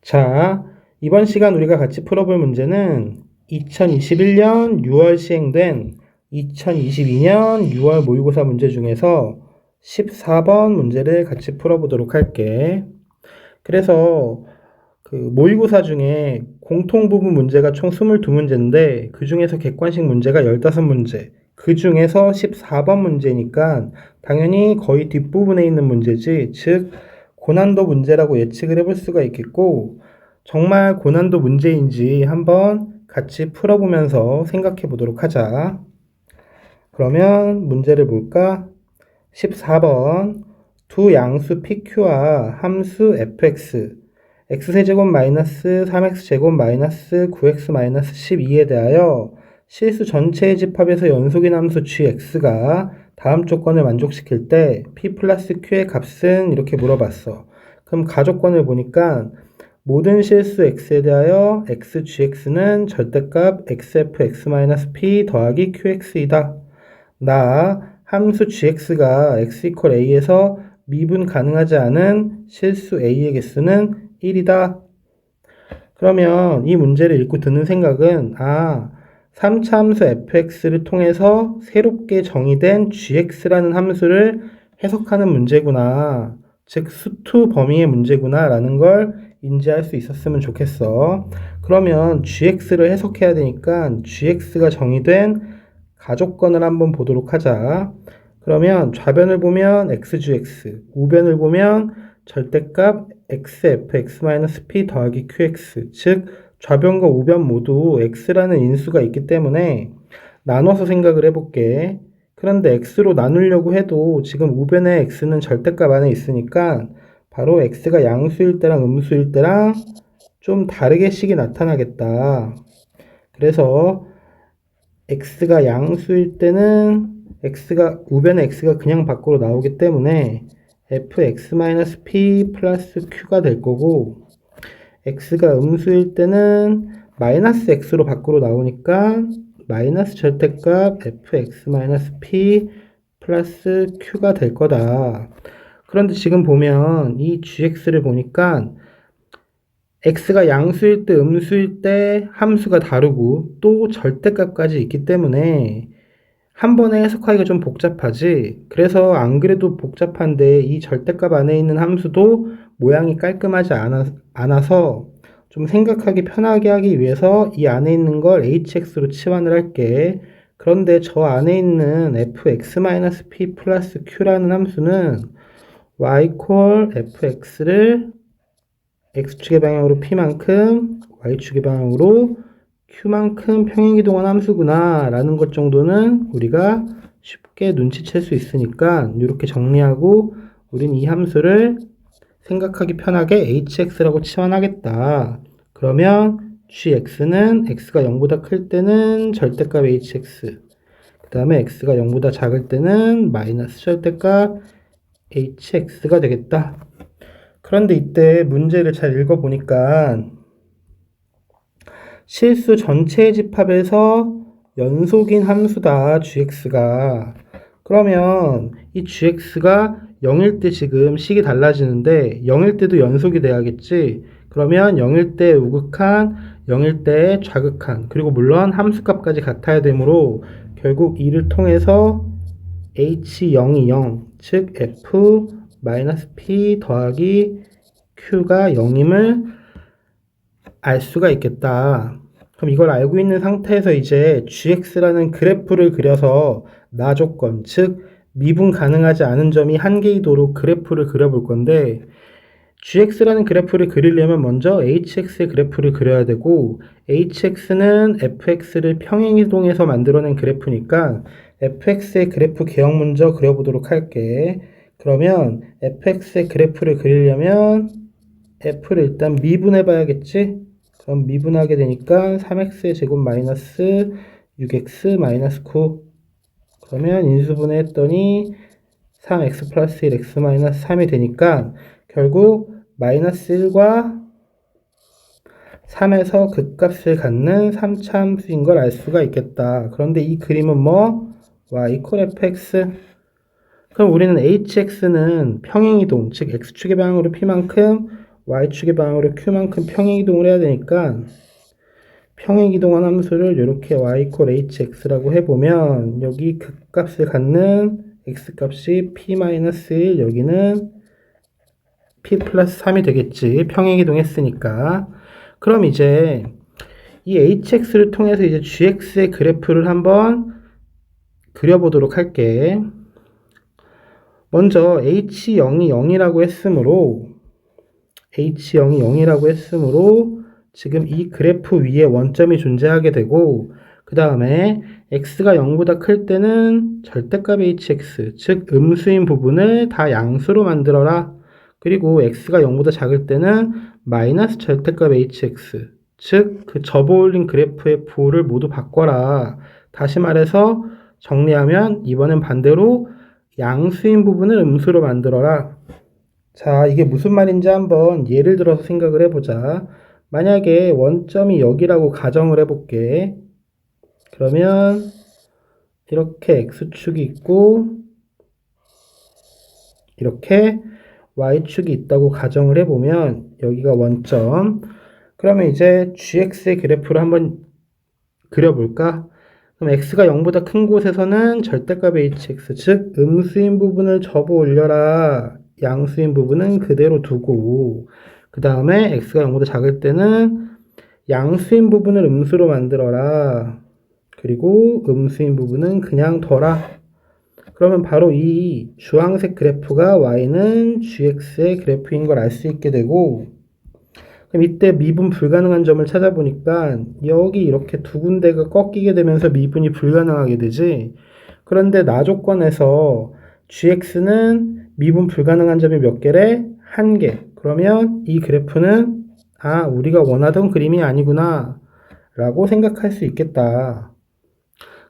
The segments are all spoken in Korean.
자, 이번 시간 우리가 같이 풀어볼 문제는 2021년 6월 시행된 2022년 6월 모의고사 문제 중에서 14번 문제를 같이 풀어보도록 할게. 그래서 그 모의고사 중에 공통 부분 문제가 총 22문제인데 그 중에서 객관식 문제가 15문제, 그 중에서 14번 문제니까 당연히 거의 뒷부분에 있는 문제지, 즉 고난도 문제라고 예측을 해볼 수가 있겠고, 정말 고난도 문제인지 한번 같이 풀어보면서 생각해 보도록 하자. 그러면 문제를 볼까? 14번 두 양수 PQ와 함수 fx x세제곱 마이너스 3x제곱 마이너스 9x 마이너스 12에 대하여 실수 전체의 집합에서 연속인 함수 gx가 다음 조건을 만족시킬 때 p 플러스 q의 값은 이렇게 물어봤어. 그럼 가조건을 보니까 모든 실수 x에 대하여 xgx는 절대값 xfx-p 더하기 qx이다. 나 함수 gx가 x 이퀄 a에서 미분 가능하지 않은 실수 a의 개수는 1이다. 그러면 이 문제를 읽고 드는 생각은 3차 함수 fx를 통해서 새롭게 정의된 gx라는 함수를 해석하는 문제구나. 즉 수투 범위의 문제구나 라는 걸 인지할 수 있었으면 좋겠어. 그러면 gx를 해석해야 되니까 gx가 정의된 가조건을 한번 보도록 하자. 그러면 좌변을 보면 xgx, 우변을 보면 절대값 xfx-p 더하기 qx, 즉 좌변과 우변 모두 x라는 인수가 있기 때문에 나눠서 생각을 해볼게. 그런데 x로 나누려고 해도 지금 우변의 x는 절대값 안에 있으니까 바로 x가 양수일 때랑 음수일 때랑 좀 다르게 식이 나타나겠다. 그래서 x가 양수일 때는 우변의 x가 그냥 밖으로 나오기 때문에 fx-p 플러스 q가 될 거고, x가 음수일 때는 마이너스 x로 밖으로 나오니까 마이너스 절대값 fx-p 플러스 q가 될 거다. 그런데 지금 보면 이 gx를 보니까 x가 양수일 때 음수일 때 함수가 다르고 또 절대값까지 있기 때문에 한 번에 해석하기가 좀 복잡하지. 그래서 안 그래도 복잡한데 이 절대값 안에 있는 함수도 모양이 깔끔하지 않아서 좀 생각하기 편하게 하기 위해서 이 안에 있는 걸 hx로 치환을 할게. 그런데 저 안에 있는 fx-p 플러스 q라는 함수는 y fx를 x축의 방향으로 p만큼 y축의 방향으로 q만큼 평행이동한 함수구나 라는 것 정도는 우리가 쉽게 눈치챌 수 있으니까 이렇게 정리하고 우린 이 함수를 생각하기 편하게 hx라고 치환하겠다. 그러면 gx는 x가 0보다 클 때는 절대값 hx, 그 다음에 x가 0보다 작을 때는 마이너스 절대값 hx가 되겠다. 그런데 이때 문제를 잘 읽어보니까 실수 전체의 집합에서 연속인 함수다, gx가. 그러면 이 gx가 0일 때 지금 식이 달라지는데 0일 때도 연속이 돼야겠지. 그러면 0일 때 우극한, 0일 때 좌극한, 그리고 물론 함수값까지 같아야 되므로 결국 이를 통해서 h0이 0, 즉 f-p 더하기 q가 0임을 알 수가 있겠다. 그럼 이걸 알고 있는 상태에서 이제 gx라는 그래프를 그려서 나조건, 즉 미분 가능하지 않은 점이 한 개이도록 그래프를 그려볼 건데, gx라는 그래프를 그리려면 먼저 hx의 그래프를 그려야 되고, hx는 fx를 평행이동해서 만들어낸 그래프니까 fx의 그래프 개형 먼저 그려보도록 할게. 그러면 fx의 그래프를 그리려면 f를 일단 미분해 봐야겠지? 그럼 미분하게 되니까 3x의 제곱 마이너스 6x 마이너스 9. 그러면 인수분해 했더니 3x 플러스 1x 마이너스 3이 되니까 결국 마이너스 1과 3에서 극값을 갖는 3차 함수인 걸 알 수가 있겠다. 그런데 이 그림은 뭐? y 이퀄 fx. 그럼 우리는 hx는 평행이동, 즉 x축의 방향으로 p만큼 y축의 방향으로 q만큼 평행이동을 해야 되니까 평행이동한 함수를 이렇게 y equal hx라고 해보면 여기 극값을 갖는 x값이 p-1, 여기는 p 플러스 3이 되겠지. 평행이동했으니까. 그럼 이제 이 hx를 통해서 이제 gx의 그래프를 한번 그려보도록 할게. 먼저 h0이 0이라고 했으므로 지금 이 그래프 위에 원점이 존재하게 되고 그 다음에 x가 0보다 클 때는 절대값 hx, 즉 음수인 부분을 다 양수로 만들어라. 그리고 x가 0보다 작을 때는 마이너스 절대값 hx, 즉 그 접어올린 그래프의 부호를 모두 바꿔라. 다시 말해서 정리하면 이번엔 반대로 양수인 부분을 음수로 만들어라. 자, 이게 무슨 말인지 한번 예를 들어서 생각을 해보자. 만약에 원점이 여기라고 가정을 해볼게. 그러면 이렇게 x축이 있고 이렇게 y축이 있다고 가정을 해보면 여기가 원점. 그러면 이제 gx의 그래프를 한번 그려볼까? 그럼 x가 0보다 큰 곳에서는 절대값 hx, 즉 음수인 부분을 접어 올려라. 양수인 부분은 그대로 두고 그 다음에 x가 0보다 작을 때는 양수인 부분을 음수로 만들어라. 그리고 음수인 부분은 그냥 둬라. 그러면 바로 이 주황색 그래프가 y는 gx의 그래프인 걸 알 수 있게 되고 그럼 이때 미분 불가능한 점을 찾아보니까 여기 이렇게 두 군데가 꺾이게 되면서 미분이 불가능하게 되지. 그런데 나 조건에서 gx는 미분 불가능한 점이 몇 개래? 한 개. 그러면 이 그래프는 우리가 원하던 그림이 아니구나 라고 생각할 수 있겠다.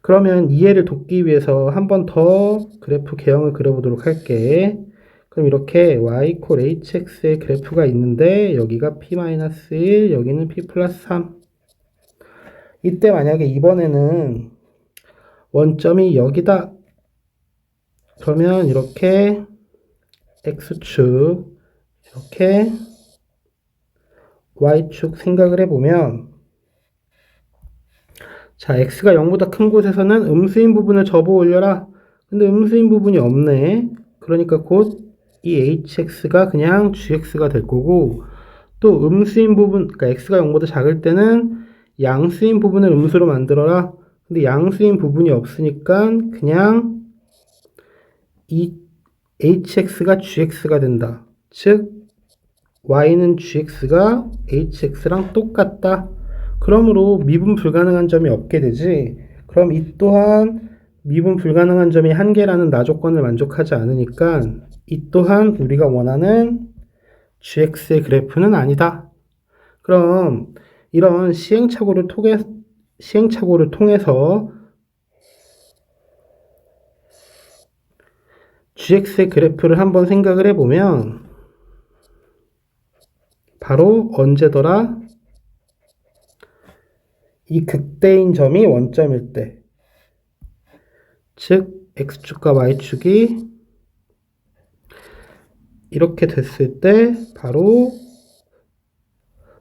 그러면 이해를 돕기 위해서 한 번 더 그래프 개형을 그려보도록 할게. 그럼 이렇게 y equal hx의 그래프가 있는데 여기가 p-1, 여기는 p 플러스 3. 이때 만약에 이번에는 원점이 여기다. 그러면 이렇게 x축, 이렇게 y축 생각을 해보면 자, x가 0보다 큰 곳에서는 음수인 부분을 접어 올려라. 근데 음수인 부분이 없네. 그러니까 곧 이 hx가 그냥 gx가 될 거고 또 음수인 부분, 그러니까 x가 0보다 작을 때는 양수인 부분을 음수로 만들어라. 근데 양수인 부분이 없으니까 그냥 이 hx가 gx가 된다. 즉 y는 gx가 hx랑 똑같다. 그러므로 미분 불가능한 점이 없게 되지. 그럼 이 또한 미분 불가능한 점이 한 개라는 나 조건을 만족하지 않으니까 이 또한 우리가 원하는 gx의 그래프는 아니다. 그럼 이런 시행착오를 통해서 gx의 그래프를 한번 생각을 해보면 바로 언제더라? 이 극대인 점이 원점일 때, 즉 x축과 y축이 이렇게 됐을 때 바로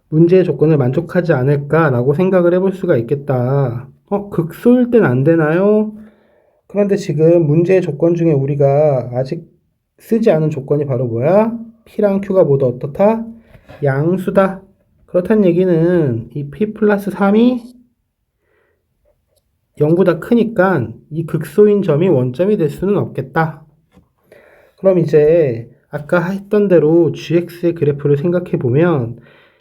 문제의 조건을 만족하지 않을까라고 생각을 해볼 수가 있겠다. 극소일 땐 안 되나요? 그런데 지금 문제의 조건 중에 우리가 아직 쓰지 않은 조건이 바로 뭐야? P랑 Q가 모두 어떻다? 양수다. 그렇다는 얘기는 이 P 플러스 3이 0보다 크니까 이 극소인 점이 원점이 될 수는 없겠다. 그럼 이제 아까 했던 대로 gx의 그래프를 생각해 보면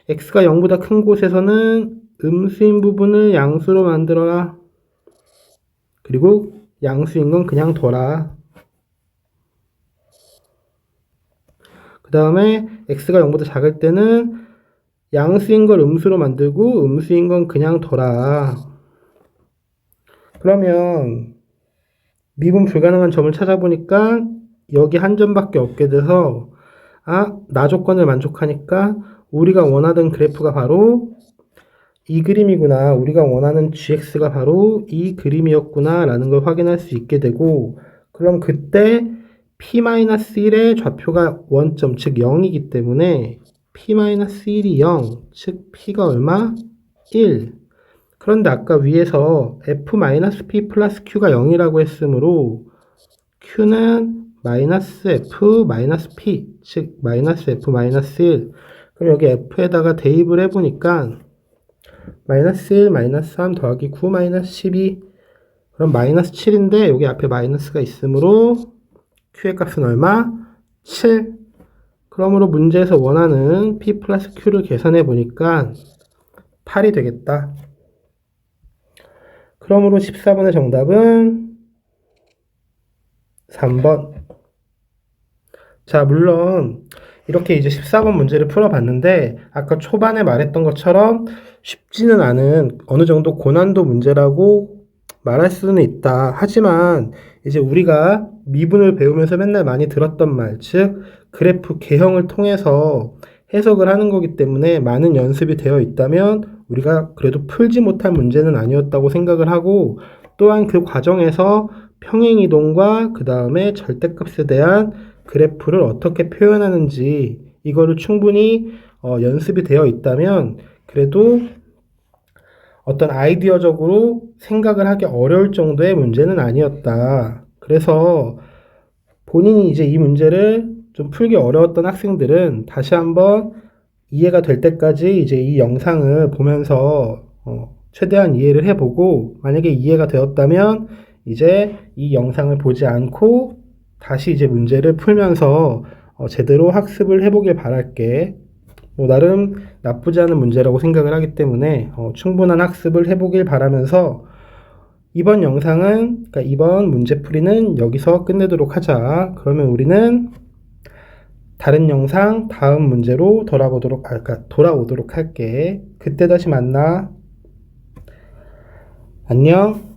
x가 0보다 큰 곳에서는 음수인 부분을 양수로 만들어라. 그리고 양수인 건 그냥 둬라. 그 다음에 x가 0보다 작을 때는 양수인 걸 음수로 만들고 음수인 건 그냥 둬라. 그러면 미분 불가능한 점을 찾아보니까 여기 한 점밖에 없게 돼서 나 조건을 만족하니까 우리가 원하던 그래프가 바로 이 그림이구나. 우리가 원하는 gx가 바로 이 그림이었구나 라는 걸 확인할 수 있게 되고 그럼 그때 p-1의 좌표가 원점, 즉 0이기 때문에 P-1이 0, 즉 P가 얼마? 1. 그런데 아까 위에서 F-P 플러스 Q가 0이라고 했으므로 Q는 마이너스 F-P, 즉 마이너스 F-1. 그럼 여기 F에다가 대입을 해보니까 마이너스 1, 마이너스 3 더하기 9, 마이너스 12. 그럼 마이너스 7인데 여기 앞에 마이너스가 있으므로 Q의 값은 얼마? 7. 그러므로 문제에서 원하는 P 플러스 Q를 계산해 보니까 8이 되겠다. 그러므로 14번의 정답은 3번. 자, 물론 이렇게 이제 14번 문제를 풀어봤는데 아까 초반에 말했던 것처럼 쉽지는 않은 어느 정도 고난도 문제라고 말할 수는 있다. 하지만 이제 우리가 미분을 배우면서 맨날 많이 들었던 말, 즉 그래프 개형을 통해서 해석을 하는 거기 때문에 많은 연습이 되어 있다면 우리가 그래도 풀지 못할 문제는 아니었다고 생각을 하고, 또한 그 과정에서 평행이동과 그 다음에 절대값에 대한 그래프를 어떻게 표현하는지 이거를 충분히 연습이 되어 있다면 그래도 어떤 아이디어적으로 생각을 하기 어려울 정도의 문제는 아니었다. 그래서 본인이 이제 이 문제를 좀 풀기 어려웠던 학생들은 다시 한번 이해가 될 때까지 이제 이 영상을 보면서 최대한 이해를 해보고, 만약에 이해가 되었다면 이제 이 영상을 보지 않고 다시 이제 문제를 풀면서 제대로 학습을 해보길 바랄게. 뭐 나름 나쁘지 않은 문제라고 생각을 하기 때문에 충분한 학습을 해보길 바라면서 이번 영상은, 그러니까 이번 문제풀이는 여기서 끝내도록 하자. 그러면 우리는 다른 영상 다음 문제로 돌아오도록 할게. 그때 다시 만나. 안녕.